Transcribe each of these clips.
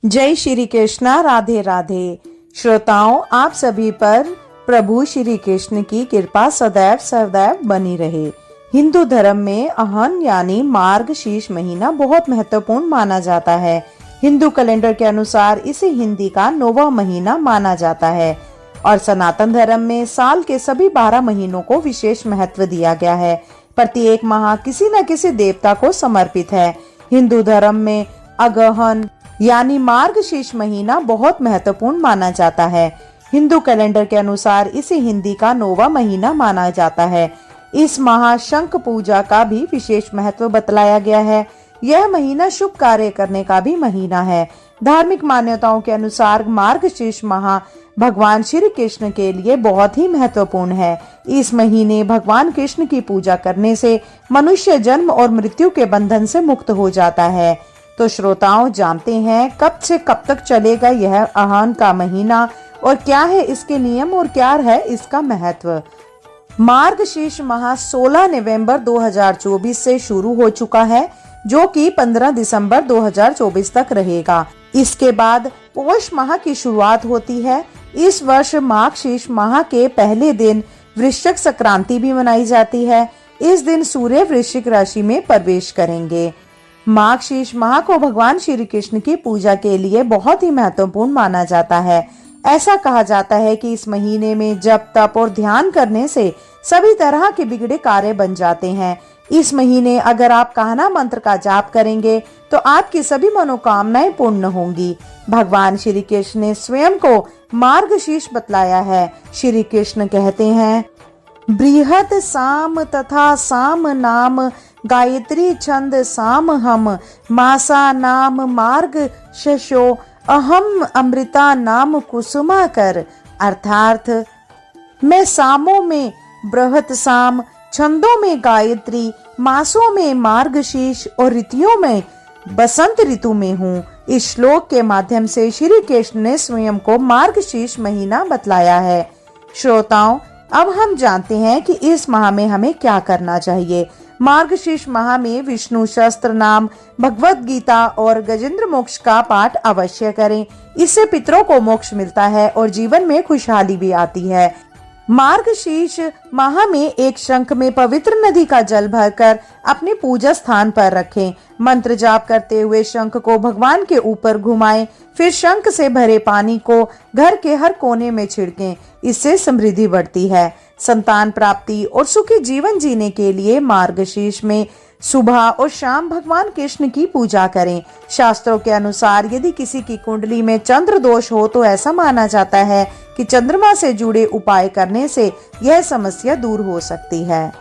जय श्री कृष्णा। राधे राधे। श्रोताओं, आप सभी पर प्रभु श्री कृष्ण की कृपा सदैव सदैव बनी रहे। हिंदू धर्म में अहन यानी मार्गशीर्ष महीना बहुत महत्वपूर्ण माना जाता है। हिंदू कैलेंडर के अनुसार इसे हिंदी का 9वां महीना माना जाता है और सनातन धर्म में साल के सभी 12 महीनों को विशेष महत्व दिया गया है। प्रत्येक माह किसी न किसी देवता को समर्पित है। हिंदू धर्म में अगहन यानी मार्गशीर्ष महीना बहुत महत्वपूर्ण माना जाता है। हिंदू कैलेंडर के अनुसार इसे हिंदी का 9वां महीना माना जाता है। इस माह शंख पूजा का भी विशेष महत्व बतलाया गया है। यह महीना शुभ कार्य करने का भी महीना है। धार्मिक मान्यताओं के अनुसार मार्गशीर्ष माह भगवान श्री कृष्ण के लिए बहुत ही महत्वपूर्ण है। इस महीने भगवान कृष्ण की पूजा करने से मनुष्य जन्म और मृत्यु के बंधन से मुक्त हो जाता है। तो श्रोताओं, जानते हैं कब से कब तक चलेगा यह अहान का महीना और क्या है इसके नियम और क्या है इसका महत्व। मार्गशीर्ष माह 16 नवंबर 2024 से शुरू हो चुका है, जो कि 15 दिसंबर 2024 तक रहेगा। इसके बाद पौष माह की शुरुआत होती है। इस वर्ष मार्गशीर्ष माह के पहले दिन वृश्चिक संक्रांति भी मनाई जाती है। इस दिन सूर्य वृश्चिक राशि में प्रवेश करेंगे। मार्गशीर्ष माह को भगवान श्री कृष्ण की पूजा के लिए बहुत ही महत्वपूर्ण माना जाता है। ऐसा कहा जाता है कि इस महीने में जप तप और ध्यान करने से सभी तरह के बिगड़े कार्य बन जाते हैं। इस महीने अगर आप कहना मंत्र का जाप करेंगे तो आपकी सभी मनोकामनाएं पूर्ण होंगी। भगवान श्री कृष्ण ने स्वयं को मार्गशीर्ष बतलाया है। श्री कृष्ण कहते हैं, बृहत साम तथा साम नाम गायत्री छंद साम हम मासा नाम मार्ग शशो अहम अमृता नाम कुसुमा कर। अर्थात मैं सामों में बृहत साम, छंदों में गायत्री, मासों में मार्गशीर्ष और ऋतुओं में बसंत ऋतु में हूँ। इस श्लोक के माध्यम से श्री कृष्ण ने स्वयं को मार्गशीर्ष महीना बतलाया है। श्रोताओं, अब हम जानते हैं कि इस माह में हमें क्या करना चाहिए। मार्गशीर्ष माह में विष्णु सहस्त्र नाम, भगवत गीता और गजेंद्र मोक्ष का पाठ अवश्य करें। इससे पितरों को मोक्ष मिलता है और जीवन में खुशहाली भी आती है। मार्गशीर्ष माह में एक शंख में पवित्र नदी का जल भरकर अपने पूजा स्थान पर रखें। मंत्र जाप करते हुए शंख को भगवान के ऊपर घुमाएं। फिर शंख से भरे पानी को घर के हर कोने में छिड़कें। इससे समृद्धि बढ़ती है। संतान प्राप्ति और सुखी जीवन जीने के लिए मार्गशीर्ष में सुबह और शाम भगवान कृष्ण की पूजा करें। शास्त्रों के अनुसार यदि किसी की कुंडली में चंद्र दोष हो तो ऐसा माना जाता है कि चंद्रमा से जुड़े उपाय करने से यह समस्या दूर हो सकती है।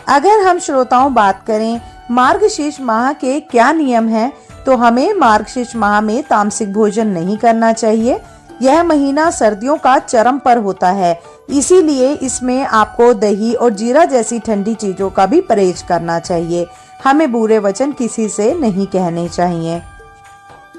अगर हम श्रोताओं बात करें मार्गशीर्ष माह के क्या नियम हैं, तो हमें मार्गशीर्ष माह में तामसिक भोजन नहीं करना चाहिए। यह महीना सर्दियों का चरम पर होता है, इसीलिए इसमें आपको दही और जीरा जैसी ठंडी चीजों का भी परहेज करना चाहिए। हमें बुरे वचन किसी से नहीं कहने चाहिए।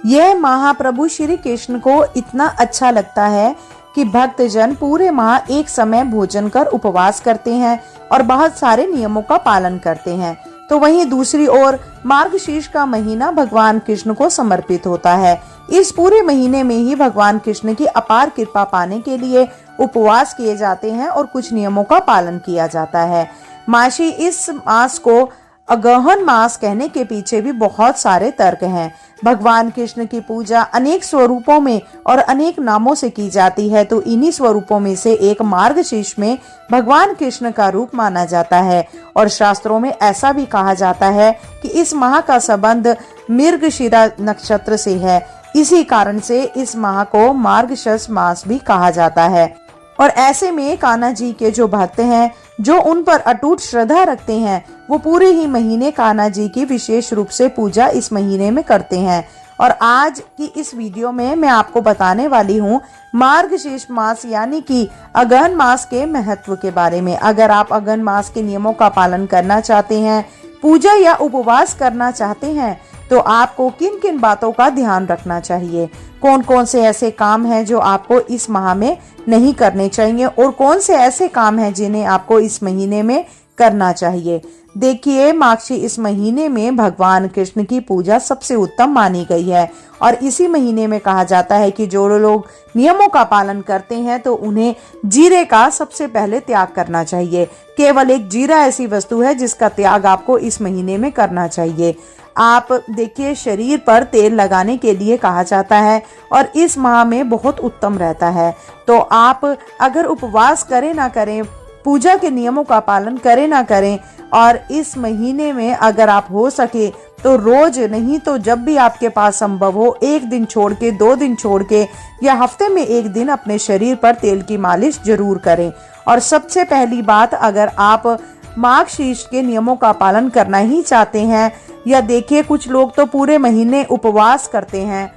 यह माह प्रभु श्री कृष्ण को इतना अच्छा लगता है कि भक्तजन पूरे माह एक समय भोजन कर उपवास करते हैं और बहुत सारे नियमों का पालन करते हैं। तो वहीं दूसरी ओर मार्गशीर्ष का महीना भगवान कृष्ण को समर्पित होता है। इस पूरे महीने में ही भगवान कृष्ण की अपार कृपा पाने के लिए उपवास किए जाते हैं और कुछ नियमों का पालन किया जाता है। माशी इस मास को अगहन मास कहने के पीछे भी बहुत सारे तर्क हैं। भगवान कृष्ण की पूजा अनेक स्वरूपों में और अनेक नामों से की जाती है, तो इन्हीं स्वरूपों में से एक मार्गशीर्ष में भगवान कृष्ण का रूप माना जाता है। और शास्त्रों में ऐसा भी कहा जाता है कि इस माह का संबंध मृगशिरा नक्षत्र से है। इसी कारण से इस माह को मार्गशीर्ष मास भी कहा जाता है। और ऐसे में कान्हा जी के जो भक्त हैं, जो उन पर अटूट श्रद्धा रखते हैं, वो पूरे ही महीने कान्हा जी की विशेष रूप से पूजा इस महीने में करते हैं। और आज की इस वीडियो में मैं आपको बताने वाली हूँ मार्गशीर्ष मास यानी कि अगहन मास के महत्व के बारे में। अगर आप अगहन मास के नियमों का पालन करना चाहते हैं, पूजा या उपवास करना चाहते हैं, तो आपको किन किन बातों का ध्यान रखना चाहिए। कौन कौन से ऐसे काम हैं जो आपको इस माह में नहीं करने चाहिए और कौन से ऐसे काम हैं जिन्हें आपको इस महीने में करना चाहिए। देखिए, मार्गशीर्ष इस महीने में भगवान कृष्ण की पूजा सबसे उत्तम मानी गई है और इसी महीने में कहा जाता है कि जो लोग नियमों का पालन करते हैं तो उन्हें जीरे का सबसे पहले त्याग करना चाहिए। केवल एक जीरा ऐसी वस्तु है जिसका त्याग आपको इस महीने में करना चाहिए। आप देखिए, शरीर पर तेल लगाने के लिए कहा जाता है और इस माह में बहुत उत्तम रहता है। तो आप अगर उपवास करें ना करें, पूजा के नियमों का पालन करें ना करें, और इस महीने में अगर आप हो सके तो रोज नहीं तो जब भी आपके पास संभव हो, एक दिन छोड़ के, 2 दिन छोड़ के या हफ्ते में एक दिन अपने शरीर पर तेल की मालिश जरूर करें। और सबसे पहली बात, अगर आप मार्गशीर्ष के नियमों का पालन करना ही चाहते हैं, या देखिए कुछ लोग तो पूरे महीने उपवास करते हैं,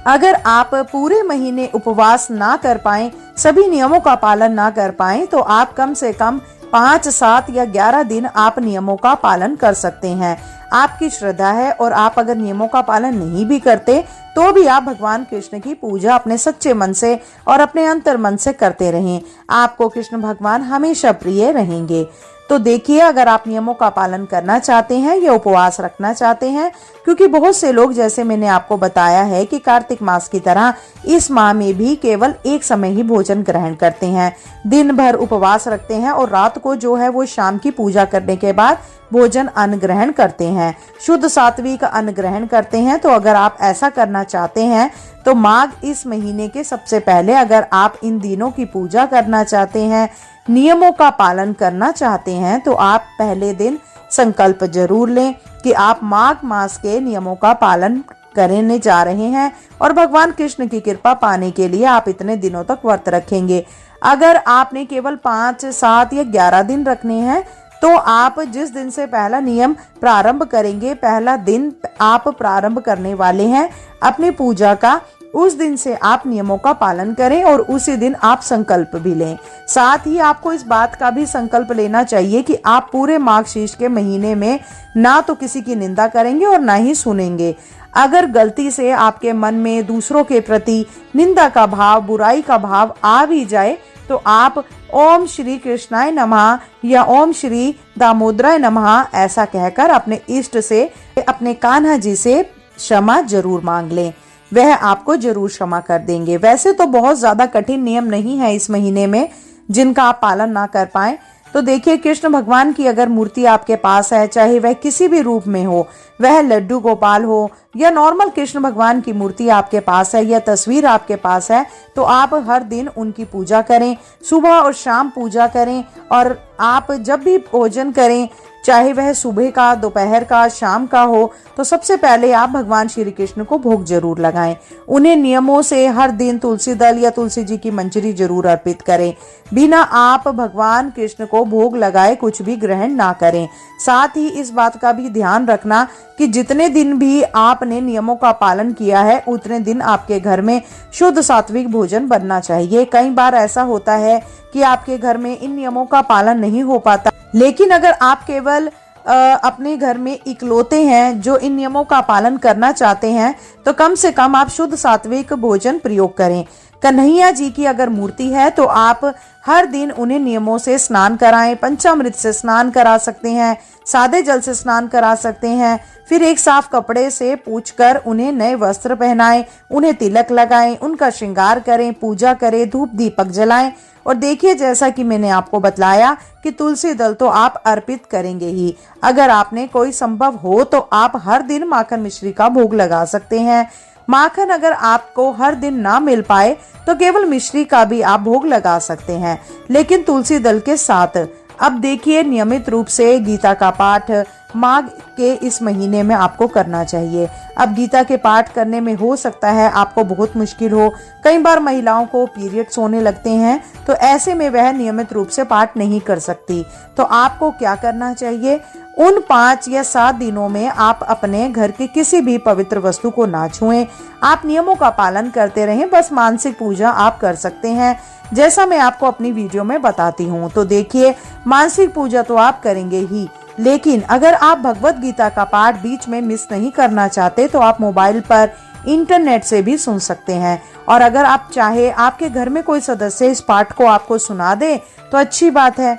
अगर आप पूरे महीने उपवास ना कर पाए, सभी नियमों का पालन ना कर पाए, तो आप कम से कम 5, 7 या 11 दिन आप नियमों का पालन कर सकते हैं। आपकी श्रद्धा है, और आप अगर नियमों का पालन नहीं भी करते तो भी आप भगवान कृष्ण की पूजा अपने सच्चे मन से और अपने अंतर मन से करते रहें। आपको कृष्ण भगवान हमेशा प्रिय रहेंगे। तो देखिए, अगर आप नियमों का पालन करना चाहते हैं या उपवास रखना चाहते हैं, क्योंकि बहुत से लोग, जैसे मैंने आपको बताया है कि कार्तिक मास की तरह इस माह में भी केवल एक समय ही भोजन ग्रहण करते हैं, दिन भर उपवास रखते हैं और रात को जो है वो शाम की पूजा करने के बाद भोजन अन्न ग्रहण करते हैं, शुद्ध सात्विक अन्न ग्रहण करते हैं। तो अगर आप ऐसा करना चाहते हैं तो माघ इस महीने के सबसे पहले अगर आप इन दिनों की पूजा करना चाहते हैं, नियमों का पालन करना चाहते हैं, तो आप पहले दिन संकल्प जरूर लें कि आप माघ मास के नियमों का पालन करने जा रहे हैं और भगवान कृष्ण की कृपा पाने के लिए आप इतने दिनों तक व्रत रखेंगे। अगर आपने केवल 5, 7 या 11 दिन रखने हैं, तो आप जिस दिन से पहला नियम प्रारंभ करेंगे, पहला दिन आप प्रारंभ करने वाले हैं अपनी पूजा का, उस दिन से आप नियमों का पालन करें और उसी दिन आप संकल्प भी लें। साथ ही आपको इस बात का भी संकल्प लेना चाहिए कि आप पूरे मार्गशीर्ष के महीने में ना तो किसी की निंदा करेंगे और ना ही सुनेंगे। अगर गलती से आपके मन में दूसरों के प्रति निंदा का भाव, बुराई का भाव आ भी जाए, तो आप ओम श्री कृष्णाय नमः या ओम श्री दामोदराय नमः ऐसा कहकर अपने इष्ट से, अपने कान्हा जी से क्षमा जरूर मांग लें, वह आपको जरूर क्षमा कर देंगे। वैसे तो बहुत ज्यादा कठिन नियम नहीं है इस महीने में जिनका आप पालन ना कर पाए। तो देखिए, कृष्ण भगवान की अगर मूर्ति आपके पास है, चाहे वह किसी भी रूप में हो, वह लड्डू गोपाल हो या नॉर्मल कृष्ण भगवान की मूर्ति आपके पास है या तस्वीर आपके पास है, तो आप हर दिन उनकी पूजा करें, सुबह और शाम पूजा करें। और आप जब भी भोजन करें, चाहे वह सुबह का, दोपहर का, शाम का हो, तो सबसे पहले आप भगवान श्री कृष्ण को भोग जरूर लगाएं। उन्हें नियमों से हर दिन तुलसी दल या तुलसी जी की मंजरी जरूर अर्पित करें। बिना आप भगवान कृष्ण को भोग लगाए कुछ भी ग्रहण ना करें। साथ ही इस बात का भी ध्यान रखना कि जितने दिन भी आपने नियमों का पालन किया है, उतने दिन आपके घर में शुद्ध सात्विक भोजन बनना चाहिए। कई बार ऐसा होता है कि आपके घर में इन नियमों का पालन नहीं हो पाता, लेकिन अगर आप केवल अपने घर में इकलौते हैं जो इन नियमों का पालन करना चाहते हैं, तो कम से कम आप शुद्ध सात्विक भोजन प्रयोग करें। कन्हैया जी की अगर मूर्ति है तो आप हर दिन उन्हें नियमों से स्नान कराएं, पंचामृत से स्नान करा सकते हैं, सादे जल से स्नान करा सकते हैं, फिर एक साफ कपड़े से पूछकर उन्हें नए वस्त्र पहनाएं, उन्हें तिलक लगाएं, उनका श्रृंगार करें, पूजा करें, धूप दीपक जलाएं। और देखिए, जैसा कि मैंने आपको बतलाया कि तुलसी दल तो आप अर्पित करेंगे ही। अगर आपने कोई संभव हो तो आप हर दिन माखन मिश्री का भोग लगा सकते हैं। माखन अगर आपको हर दिन ना मिल पाए तो केवल मिश्री का भी आप भोग लगा सकते हैं, लेकिन तुलसी दल के साथ। अब देखिए, नियमित रूप से गीता का पाठ माघ के इस महीने में आपको करना चाहिए। अब गीता के पाठ करने में हो सकता है आपको बहुत मुश्किल हो, कई बार महिलाओं को पीरियड्स होने लगते हैं, तो ऐसे में वह नियमित रूप से पाठ नहीं कर सकती। तो आपको क्या करना चाहिए, उन 5 या 7 दिनों में आप अपने घर की किसी भी पवित्र वस्तु को ना छुएं। आप नियमों का पालन करते रहें, बस मानसिक पूजा आप कर सकते हैं जैसा मैं आपको अपनी वीडियो में बताती हूँ। तो देखिए, मानसिक पूजा तो आप करेंगे ही, लेकिन अगर आप भगवत गीता का पाठ बीच में मिस नहीं करना चाहते तो आप मोबाइल पर इंटरनेट से भी सुन सकते हैं। और अगर आप चाहे आपके घर में कोई सदस्य इस पाठ को आपको सुना दे तो अच्छी बात है।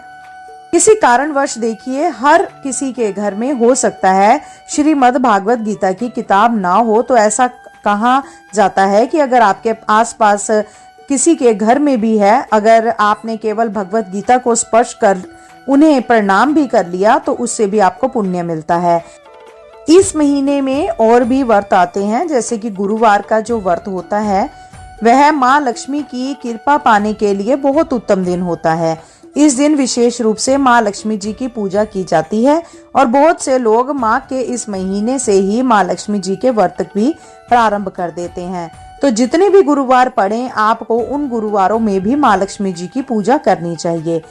किसी कारणवश देखिए, हर किसी के घर में हो सकता है श्रीमद् भागवत गीता की किताब ना हो, तो ऐसा कहा जाता है कि अगर आपके आसपास किसी के घर में भी है, अगर आपने केवल भगवत गीता को स्पर्श कर उन्हें प्रणाम भी कर लिया तो उससे भी आपको पुण्य मिलता है। इस महीने में और भी व्रत आते हैं, जैसे कि गुरुवार का जो व्रत होता है वह माँ लक्ष्मी की कृपा पाने के लिए बहुत उत्तम दिन होता है। इस दिन विशेष रूप से माँ लक्ष्मी जी की पूजा की जाती है और बहुत से लोग माँ के इस महीने से ही माँ लक्ष्मी जी के व्रत भी प्रारंभ कर देते हैं। तो जितने भी गुरुवार पड़े आपको उन गुरुवारों में भी माँ लक्ष्मी जी की पूजा करनी चाहिए।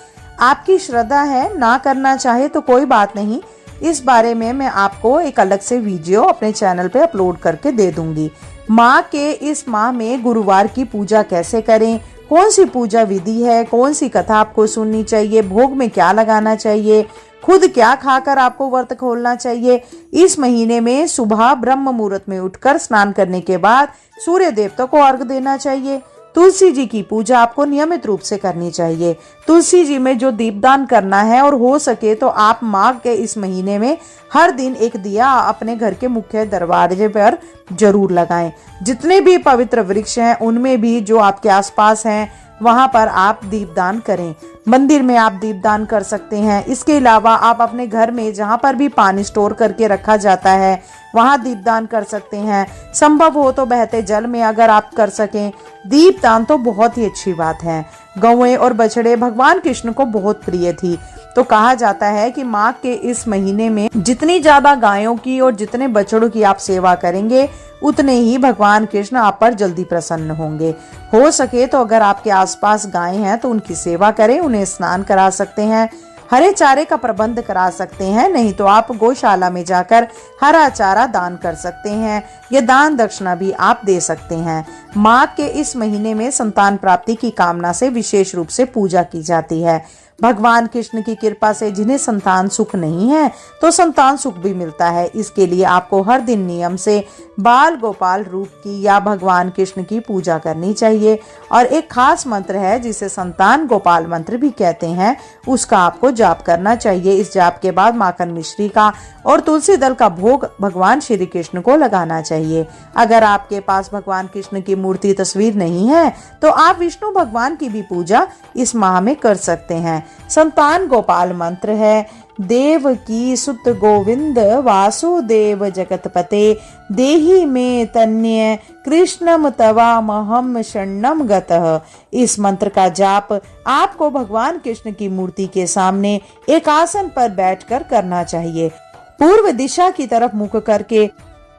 आपकी श्रद्धा है, ना करना चाहे तो कोई बात नहीं, इस बारे में मैं आपको एक अलग से वीडियो अपने चैनल पे अपलोड करके दे दूंगी। माँ के इस माह में गुरुवार की पूजा कैसे करें, कौन सी पूजा विधि है, कौन सी कथा आपको सुननी चाहिए, भोग में क्या लगाना चाहिए, खुद क्या खाकर आपको व्रत खोलना चाहिए। इस महीने में सुबह ब्रह्म मुहूर्त में उठकर स्नान करने के बाद सूर्य देवता को अर्घ देना चाहिए। तुलसी जी की पूजा आपको नियमित रूप से करनी चाहिए। तुलसी जी में जो दीपदान करना है और हो सके तो आप माघ के इस महीने में हर दिन एक दिया अपने घर के मुख्य दरवाजे पर जरूर लगाएं। जितने भी पवित्र वृक्ष हैं उनमें भी जो आपके आसपास हैं वहां पर आप दीपदान करें। मंदिर में आप दीपदान कर सकते हैं। इसके अलावा आप अपने घर में जहां पर भी पानी स्टोर करके रखा जाता है वहां दीपदान कर सकते हैं। संभव हो तो बहते जल में अगर आप कर सकें। दीपदान तो बहुत ही अच्छी बात है। गौएं और बछड़े भगवान कृष्ण को बहुत प्रिय थी, तो कहा जाता है कि माघ के इस महीने में जितनी ज्यादा गायों की और जितने बछड़ों की आप सेवा करेंगे उतने ही भगवान कृष्ण आप पर जल्दी प्रसन्न होंगे। हो सके तो अगर आपके आसपास गायें हैं तो उनकी सेवा करें, उन्हें स्नान करा सकते हैं, हरे चारे का प्रबंध करा सकते हैं, नहीं तो आप गौशाला में जाकर हरा चारा दान कर सकते हैं। ये दान दक्षिणा भी आप दे सकते हैं। माघ के इस महीने में संतान प्राप्ति की कामना से विशेष रूप से पूजा की जाती है। भगवान कृष्ण की कृपा से जिन्हें संतान सुख नहीं है तो संतान सुख भी मिलता है। इसके लिए आपको हर दिन नियम से बाल गोपाल रूप की या भगवान कृष्ण की पूजा करनी चाहिए। और एक खास मंत्र है जिसे संतान गोपाल मंत्र भी कहते हैं, उसका आपको जाप करना चाहिए। इस जाप के बाद माखन मिश्री का और तुलसी दल का भोग भगवान श्री कृष्ण को लगाना चाहिए। अगर आपके पास भगवान कृष्ण की मूर्ति तस्वीर नहीं है तो आप विष्णु भगवान की भी पूजा इस माह में कर सकते हैं। संतान गोपाल मंत्र है, देव की सुत गोविंद वासुदेव जगतपते देहि में तन्य कृष्णम तवामहम शरणम गतः। इस मंत्र का जाप आपको भगवान कृष्ण की मूर्ति के सामने एक आसन पर बैठकर करना चाहिए, पूर्व दिशा की तरफ मुख करके।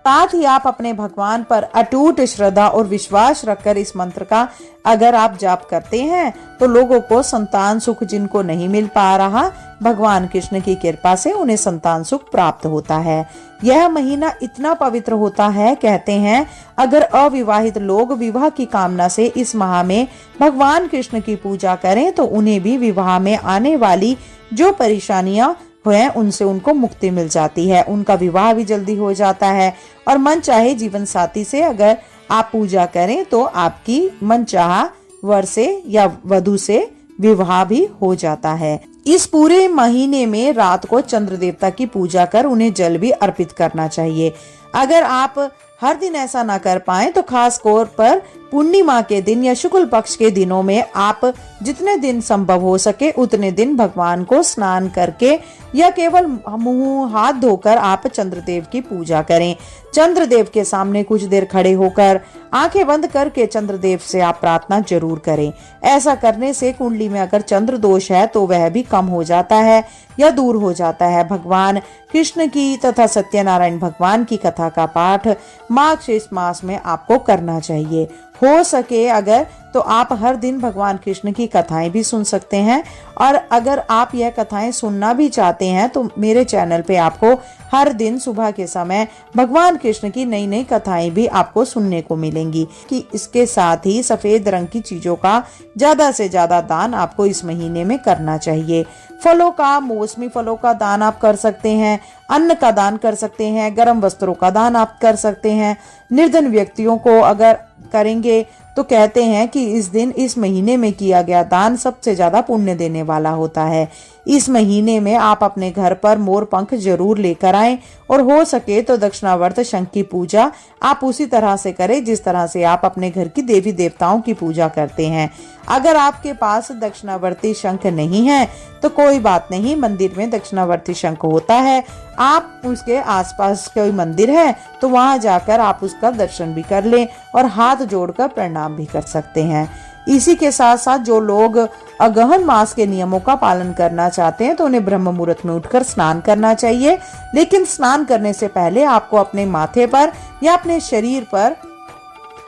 साथ ही आप अपने भगवान पर अटूट श्रद्धा और विश्वास रखकर इस मंत्र का अगर आप जाप करते हैं तो लोगों को संतान सुख जिनको नहीं मिल पा रहा, भगवान कृष्ण की कृपा से उन्हें संतान सुख प्राप्त होता है। यह महीना इतना पवित्र होता है, कहते हैं अगर अविवाहित लोग विवाह की कामना से इस माह में भगवान कृष्ण की पूजा करें तो उन्हें भी विवाह में आने वाली जो परेशानियां हुए उनसे उनको मुक्ति मिल जाती है, उनका विवाह भी जल्दी हो जाता है। और मन चाहे जीवन साथी से अगर आप पूजा करें तो आपकी मनचाहा वर से या वधु से विवाह भी हो जाता है। इस पूरे महीने में रात को चंद्र देवता की पूजा कर उन्हें जल भी अर्पित करना चाहिए। अगर आप हर दिन ऐसा ना कर पाए तो खास तौर पर पूर्णिमा के दिन या शुक्ल पक्ष के दिनों में आप जितने दिन संभव हो सके उतने दिन भगवान को स्नान करके या केवल मुंह हाथ धोकर आप चंद्रदेव की पूजा करें। चंद्रदेव के सामने कुछ देर खड़े होकर आंखें बंद करके चंद्रदेव से आप प्रार्थना जरूर करें। ऐसा करने से कुंडली में अगर चंद्र दोष है तो वह भी कम हो जाता है या दूर हो जाता है। भगवान कृष्ण की तथा सत्यनारायण भगवान की कथा का पाठ माघ शेष मास में आपको करना चाहिए। हो सके अगर तो आप हर दिन भगवान कृष्ण की कथाएं भी सुन सकते हैं। और अगर आप यह कथाएं सुनना भी चाहते हैं तो मेरे चैनल पे आपको हर दिन सुबह के समय भगवान कृष्ण की नई नई कथाएं भी आपको सुनने को मिलेंगी। कि इसके साथ ही सफेद रंग की चीजों का ज्यादा से ज्यादा दान आपको इस महीने में करना चाहिए। फलों का, मौसमी फलों का दान आप कर सकते हैं, अन्न का दान कर सकते हैं, गर्म वस्त्रों का दान आप कर सकते हैं। निर्धन व्यक्तियों को अगर करेंगे तो कहते हैं कि इस दिन इस महीने में किया गया दान सबसे ज्यादा पुण्य देने वाला होता है। इस महीने में आप अपने घर पर मोर पंख जरूर लेकर आएं और हो सके तो दक्षिणावर्त शंख की पूजा आप उसी तरह से करें जिस तरह से आप अपने घर की देवी देवताओं की पूजा करते हैं। अगर आपके पास दक्षिणावर्ती शंख नहीं है तो कोई बात नहीं, मंदिर में दक्षिणावर्ती शंख होता है। आप उसके आसपास कोई मंदिर है तो वहां जाकर आप उसका दर्शन भी कर लें और हाथ जोड़कर प्रणाम भी कर सकते हैं। इसी के साथ साथ जो लोग अगहन मास के नियमों का पालन करना चाहते हैं तो उन्हें ब्रह्म मुहूर्त में उठकर स्नान करना चाहिए। लेकिन स्नान करने से पहले आपको अपने माथे पर या अपने शरीर पर,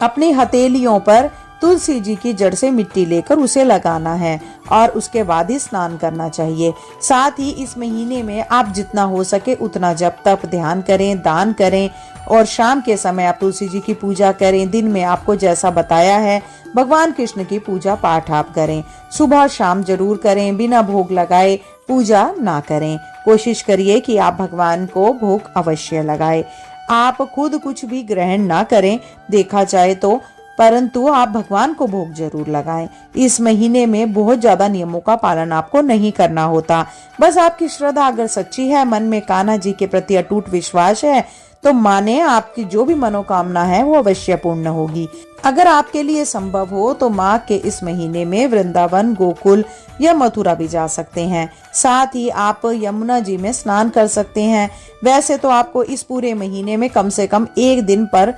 अपनी हथेलियों पर तुलसी जी की जड़ से मिट्टी लेकर उसे लगाना है और उसके बाद ही स्नान करना चाहिए। साथ ही इस महीने में आप जितना हो सके उतना जप तप ध्यान करें, दान करें और शाम के समय आप तुलसी जी की पूजा करें। दिन में आपको जैसा बताया है भगवान कृष्ण की पूजा पाठ आप करें। सुबह शाम जरूर करें, बिना भोग लगाए पूजा ना करें। कोशिश करिए कि आप भगवान को भोग अवश्य लगाएं। आप खुद कुछ भी ग्रहण ना करें देखा जाए तो, परंतु आप भगवान को भोग जरूर लगाएं। इस महीने में बहुत ज्यादा नियमों का पालन आपको नहीं करना होता। बस आपकी श्रद्धा अगर सच्ची है, मन में कान्हा जी के प्रति अटूट विश्वास है तो माने आपकी जो भी मनोकामना है वो अवश्य पूर्ण होगी। अगर आपके लिए संभव हो तो माघ के इस महीने में वृंदावन, गोकुल या मथुरा भी जा सकते हैं। साथ ही आप यमुना जी में स्नान कर सकते हैं। वैसे तो आपको इस पूरे महीने में कम से कम एक दिन पर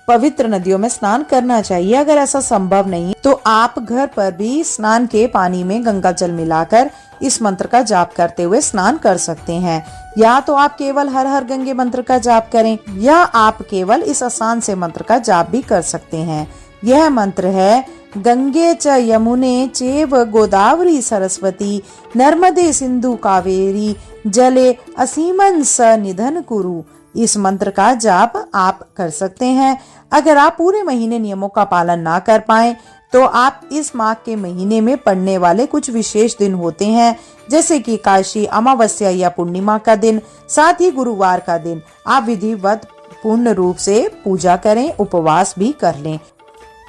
पवित्र नदियों में स्नान करना चाहिए। अगर ऐसा संभव नहीं तो आप घर पर भी स्नान के पानी में गंगा जल मिलाकर इस मंत्र का जाप करते हुए स्नान कर सकते हैं। या तो आप केवल हर हर गंगे मंत्र का जाप करें या आप केवल इस आसान से मंत्र का जाप भी कर सकते हैं। यह मंत्र है गंगे च यमुने चैव गोदावरी सरस्वती नर्मदे सिंधु कावेरी जले असीमन स निधन कुरु। इस मंत्र का जाप आप कर सकते हैं। अगर आप पूरे महीने नियमों का पालन ना कर पाए तो आप इस माघ के महीने में पड़ने वाले कुछ विशेष दिन होते हैं, जैसे कि काशी अमावस्या या पूर्णिमा का दिन, साथ ही गुरुवार का दिन आप विधिवत पूर्ण रूप से पूजा करें, उपवास भी कर लें।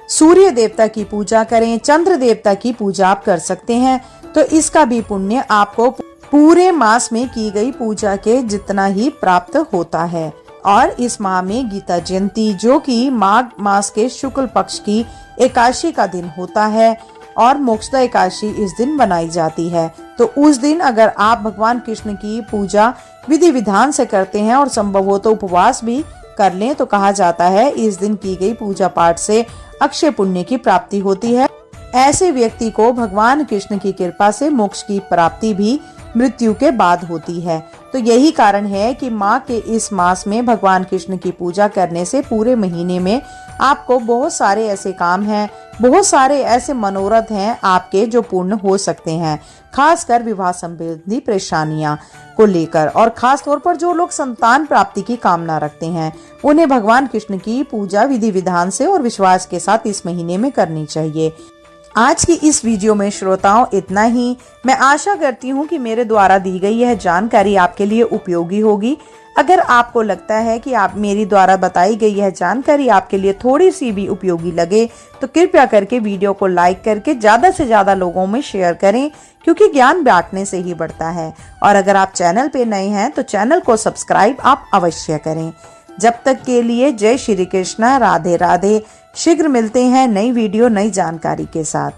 सूर्य देवता की पूजा करें, चंद्र देवता की पूजा आप कर सकते हैं तो इसका भी पुण्य आपको पूरे मास में की गई पूजा के जितना ही प्राप्त होता है। और इस माह में गीता जयंती जो कि माघ मास के शुक्ल पक्ष की एकादशी का दिन होता है और मोक्षदा एकादशी इस दिन बनाई जाती है। तो उस दिन अगर आप भगवान कृष्ण की पूजा विधि विधान से करते हैं और संभव हो तो उपवास भी कर लें तो कहा जाता है इस दिन की गई पूजा पाठ से अक्षय पुण्य की प्राप्ति होती है। ऐसे व्यक्ति को भगवान कृष्ण की कृपा से मोक्ष की प्राप्ति भी मृत्यु के बाद होती है। तो यही कारण है कि माँ के इस मास में भगवान कृष्ण की पूजा करने से पूरे महीने में आपको बहुत सारे ऐसे काम हैं, बहुत सारे ऐसे मनोरथ हैं आपके जो पूर्ण हो सकते हैं। खासकर विवाह संबंधी परेशानियां को लेकर और खास तौर पर जो लोग संतान प्राप्ति की कामना रखते हैं उन्हें भगवान कृष्ण की पूजा विधि विधान से और विश्वास के साथ इस महीने में करनी चाहिए। आज की इस वीडियो में श्रोताओं इतना ही। मैं आशा करती हूँ कि मेरे द्वारा दी गई यह जानकारी आपके लिए उपयोगी होगी। अगर आपको लगता है कि आप मेरी द्वारा बताई गई यह जानकारी आपके लिए थोड़ी सी भी उपयोगी लगे तो कृपया करके वीडियो को लाइक करके ज्यादा से ज्यादा लोगों में शेयर करें, क्योंकि ज्ञान बांटने से ही बढ़ता है। और अगर आप चैनल पे नए हैं तो चैनल को सब्सक्राइब आप अवश्य करें। जब तक के लिए जय श्री कृष्ण, राधे राधे। शीघ्र मिलते हैं नई वीडियो नई जानकारी के साथ।